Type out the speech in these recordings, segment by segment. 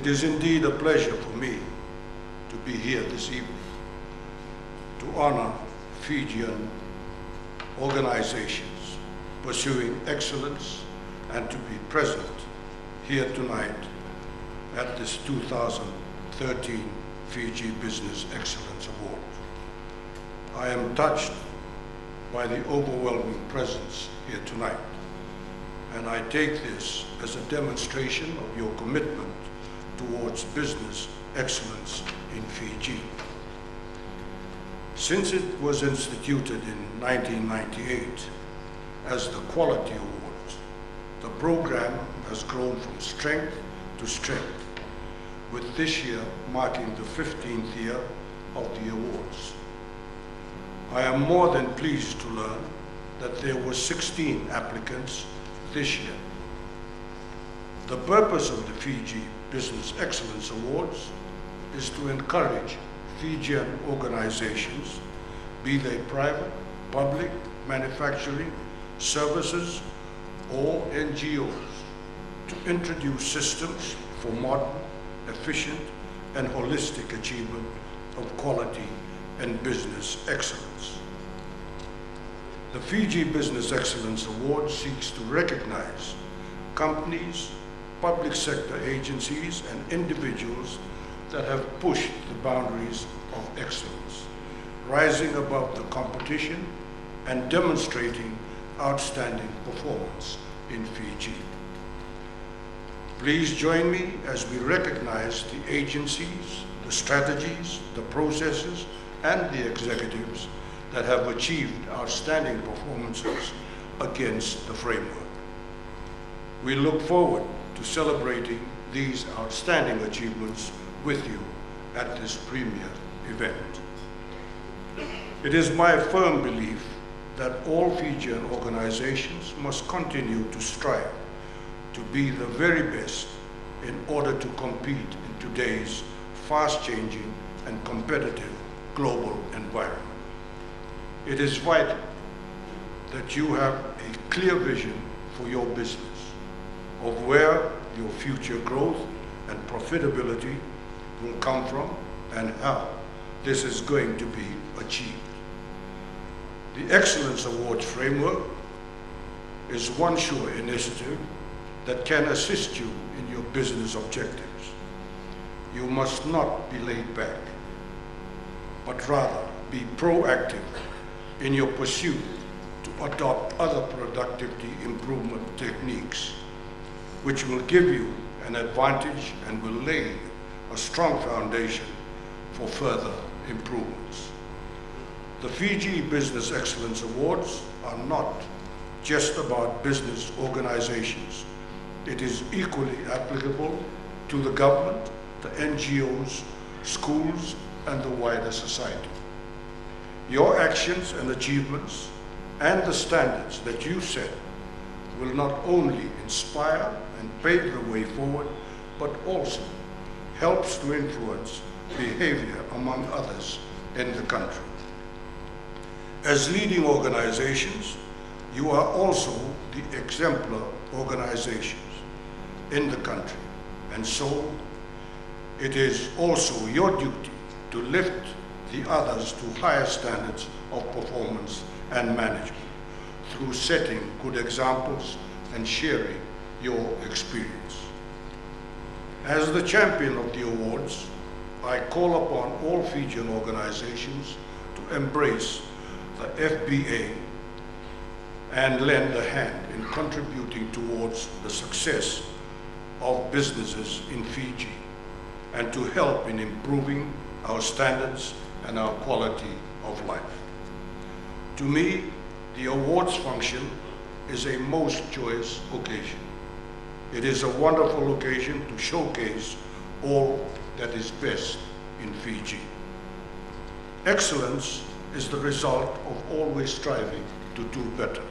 is indeed a pleasure for me to be here this evening to honor Fijian organizations pursuing excellence and to be present here tonight at this 2013 Fiji Business Excellence Award. I am touched by the overwhelming presence here tonight, and I take this as a demonstration of your commitment towards business excellence in Fiji. Since it was instituted in 1998 as the Quality Awards, the program has grown from strength to strength, with this year marking the 15th year of the awards. I am more than pleased to learn that there were 16 applicants this year. The purpose of the Fiji Business Excellence Awards is to encourage Fijian organizations, be they private, public, manufacturing, services, or NGOs, to introduce systems for modern, efficient, and holistic achievement of quality and business excellence. The Fiji Business Excellence Award seeks to recognize companies, public sector agencies, and individuals that have pushed the boundaries of excellence, rising above the competition and demonstrating outstanding performance in Fiji. Please join me as we recognize the agencies, the strategies, the processes, and the executives that have achieved outstanding performances against the framework. We look forward to celebrating these outstanding achievements with you at this premier event. It is my firm belief that all Fijian organizations must continue to strive to be the very best in order to compete in today's fast-changing and competitive global environment. It is vital that you have a clear vision for your business of where your future growth and profitability will come from and how this is going to be achieved. The Excellence Awards framework is one sure initiative that can assist you in your business objectives. You must not be laid back, but rather be proactive in your pursuit to adopt other productivity improvement techniques, which will give you an advantage and will lay a strong foundation for further improvements. The Fiji Business Excellence Awards are not just about business organizations. It is equally applicable to the government, the NGOs, schools, and the wider society. Your actions and achievements and the standards that you set will not only inspire and pave the way forward, but also helps to influence behavior among others in the country. As leading organizations, you are also the exemplar organizations in the country, and so it is also your duty to lift the others to higher standards of performance and management through setting good examples and sharing your experience. As the champion of the awards, I call upon all Fijian organizations to embrace the FBA and lend a hand in contributing towards the success of businesses in Fiji and to help in improving our standards and our quality of life. To me, the awards function is a most joyous occasion. It is a wonderful occasion to showcase all that is best in Fiji. Excellence is the result of always striving to do better,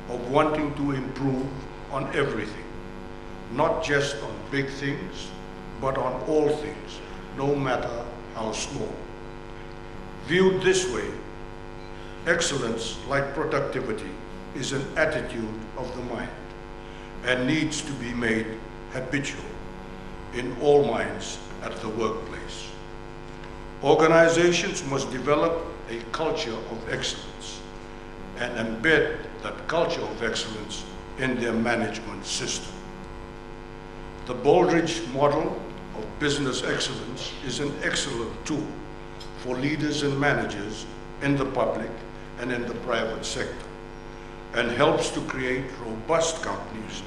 of wanting to improve on everything, not just on big things, but on all things, no matter how small. Viewed this way, excellence, like productivity, is an attitude of the mind and needs to be made habitual. in all minds at the workplace. Organizations must develop a culture of excellence and embed that culture of excellence in their management system. The Baldrige model of business excellence is an excellent tool for leaders and managers in the public and in the private sector, and helps to create robust companies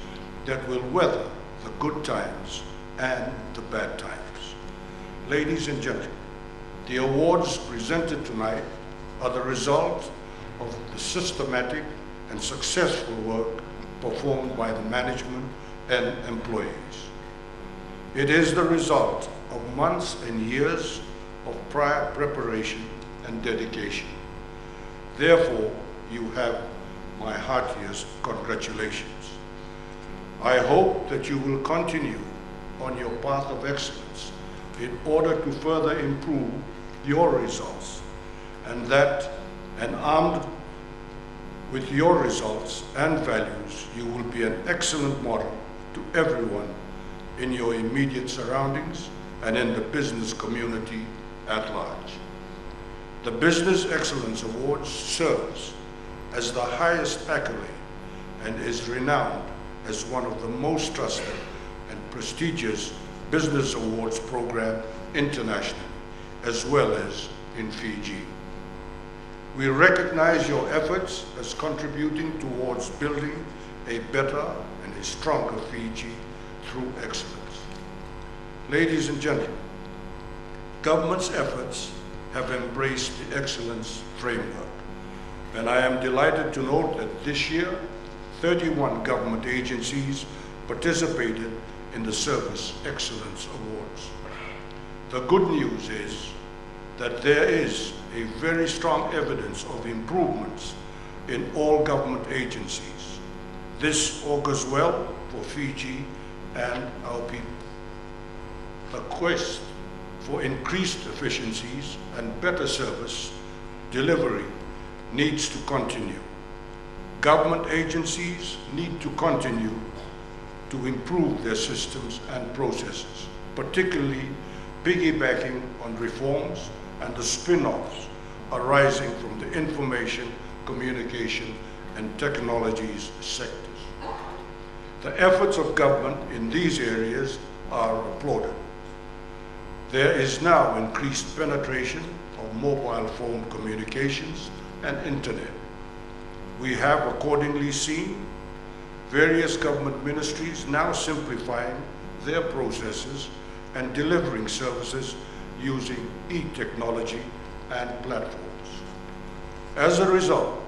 that will weather the good times and the bad times. Ladies and gentlemen, the awards presented tonight are the result of the systematic and successful work performed by the management and employees. It is the result of months and years of prior preparation and dedication. Therefore, you have my heartiest congratulations. I hope that you will continue on your path of excellence in order to further improve your results, and armed with your results and values, you will be an excellent model to everyone in your immediate surroundings and in the business community at large. The Business Excellence Awards serves as the highest accolade and is renowned as one of the most trusted and prestigious business awards program internationally, as well as in Fiji. We recognize your efforts as contributing towards building a better and a stronger Fiji through excellence. Ladies and gentlemen, government's efforts have embraced the excellence framework, and I am delighted to note that this year, 31 government agencies participated in the Service Excellence Awards. The good news is that there is a very strong evidence of improvements in all government agencies. This augurs well for Fiji and our people. The quest for increased efficiencies and better service delivery needs to continue. Government agencies need to continue to improve their systems and processes, particularly piggybacking on reforms and the spin-offs arising from the information, communication, and technologies sectors. The efforts of government in these areas are applauded. There is now increased penetration of mobile phone communications and internet. We have accordingly seen various government ministries now simplifying their processes and delivering services using e-technology and platforms. As a result,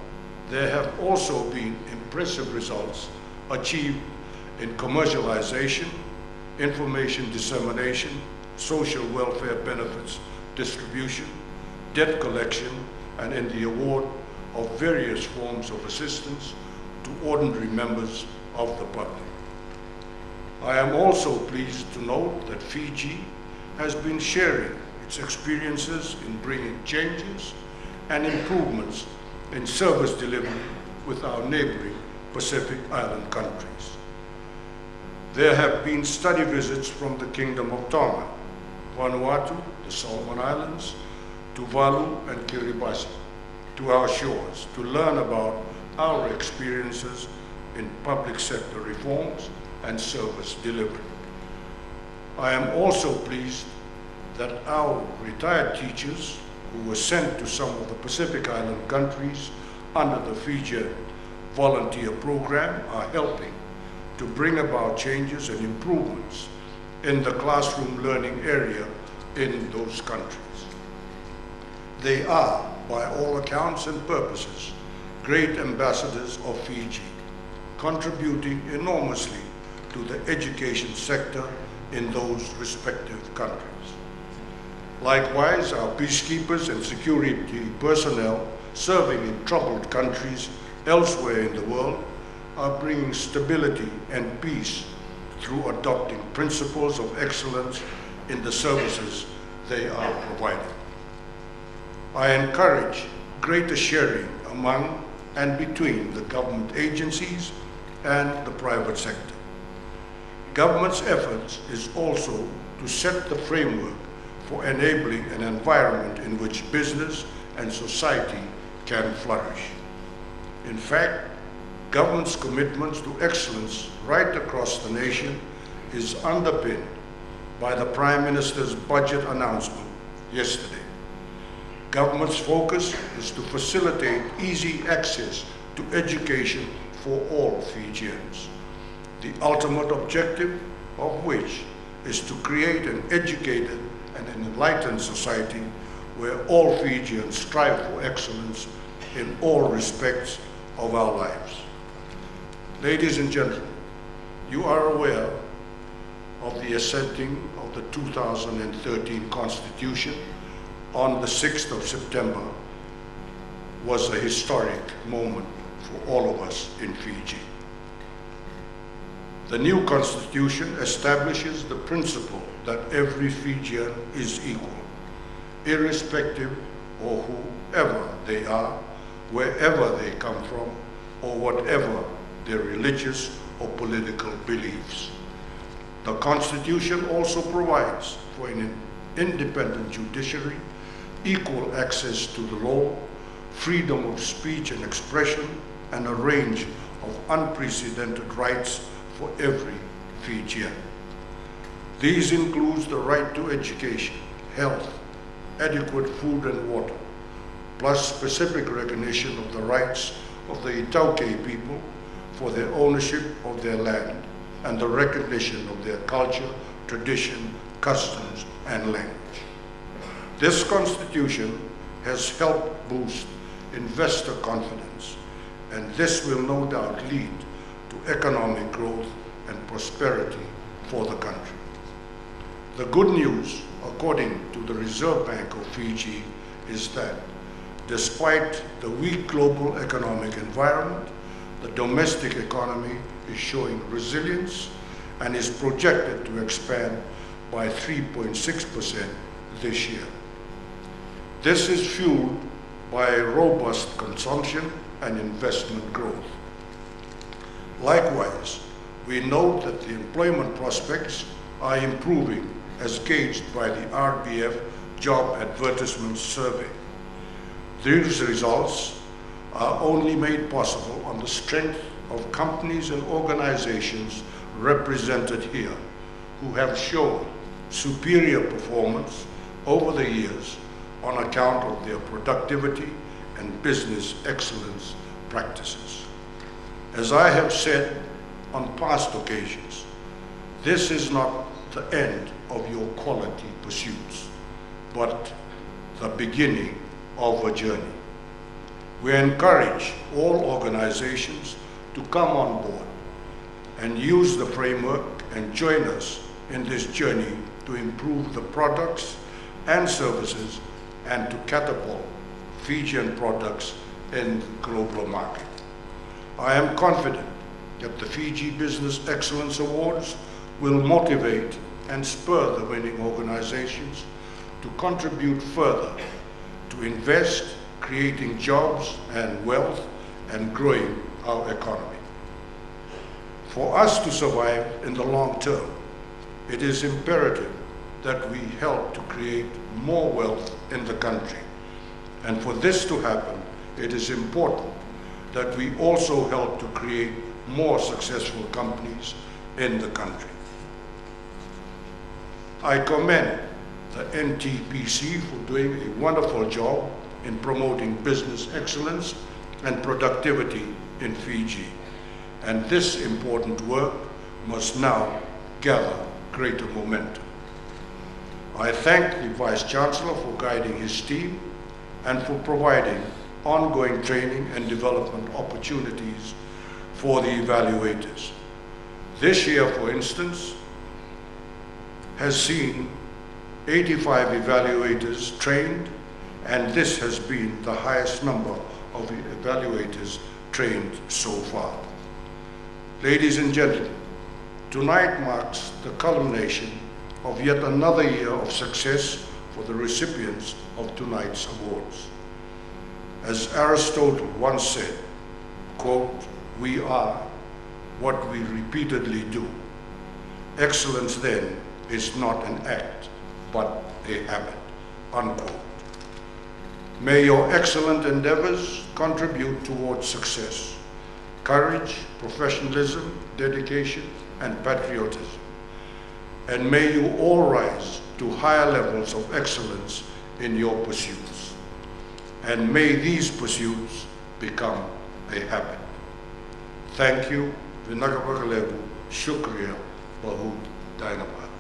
there have also been impressive results achieved in commercialization, information dissemination, social welfare benefits distribution, debt collection, and in the award of various forms of assistance to ordinary members of the public. I am also pleased to note that Fiji has been sharing its experiences in bringing changes and improvements in service delivery with our neighboring Pacific Island countries. There have been study visits from the Kingdom of Tonga, Vanuatu, the Solomon Islands, Tuvalu and Kiribati to our shores to learn about our experiences in public sector reforms and service delivery. I am also pleased that our retired teachers who were sent to some of the Pacific Island countries under the Fijian volunteer program are helping to bring about changes and improvements in the classroom learning area in those countries. They are, by all accounts and purposes, great ambassadors of Fiji, contributing enormously to the education sector in those respective countries. Likewise, our peacekeepers and security personnel serving in troubled countries elsewhere in the world are bringing stability and peace through adopting principles of excellence in the services they are providing. I encourage greater sharing among and between the government agencies and the private sector. Government's efforts is also to set the framework for enabling an environment in which business and society can flourish. In fact, government's commitments to excellence right across the nation is underpinned by the Prime Minister's budget announcement yesterday. Government's focus is to facilitate easy access to education for all Fijians, the ultimate objective of which is to create an educated and an enlightened society where all Fijians strive for excellence in all respects of our lives. Ladies and gentlemen, you are aware of the assenting of the 2013 Constitution on the 6th of September was a historic moment for all of us in Fiji. The new Constitution establishes the principle that every Fijian is equal, irrespective of whoever they are, wherever they come from, or whatever their religious or political beliefs. The Constitution also provides for an independent judiciary, equal access to the law, freedom of speech and expression, and a range of unprecedented rights for every Fijian. These include the right to education, health, adequate food and water, plus specific recognition of the rights of the Itauke people for their ownership of their land and the recognition of their culture, tradition, customs, and language. This Constitution has helped boost investor confidence, and this will no doubt lead to economic growth and prosperity for the country. The good news, according to the Reserve Bank of Fiji, is that despite the weak global economic environment, the domestic economy is showing resilience and is projected to expand by 3.6% this year. This is fueled by robust consumption and investment growth. Likewise, we note that the employment prospects are improving as gauged by the RBF Job Advertisement Survey. These results are only made possible on the strength of companies and organizations represented here who have shown superior performance over the years on account of their productivity and business excellence practices. As I have said on past occasions, this is not the end of your quality pursuits, but the beginning of a journey. We encourage all organizations to come on board and use the framework and join us in this journey to improve the products and services and to catapult Fijian products in the global market. I am confident that the Fiji Business Excellence Awards will motivate and spur the winning organizations to contribute further, to invest, creating jobs and wealth and growing our economy. For us to survive in the long term, it is imperative that we help to create more wealth in the country. And for this to happen, it is important that we also help to create more successful companies in the country. I commend the NTPC for doing a wonderful job in promoting business excellence and productivity in Fiji. And this important work must now gather greater momentum. I thank the Vice Chancellor for guiding his team and for providing ongoing training and development opportunities for the evaluators. This year, for instance, has seen 85 evaluators trained, and this has been the highest number of evaluators trained so far. Ladies and gentlemen, tonight marks the culmination of yet another year of success for the recipients of tonight's awards. As Aristotle once said, quote, "We are what we repeatedly do." Excellence then is not an act, but a habit, unquote. May your excellent endeavors contribute towards success, courage, professionalism, dedication, and patriotism. And may you all rise to higher levels of excellence in your pursuits. And may these pursuits become a habit. Thank you. Vinagapakalevu. Shukriya. Bahut Dynamite.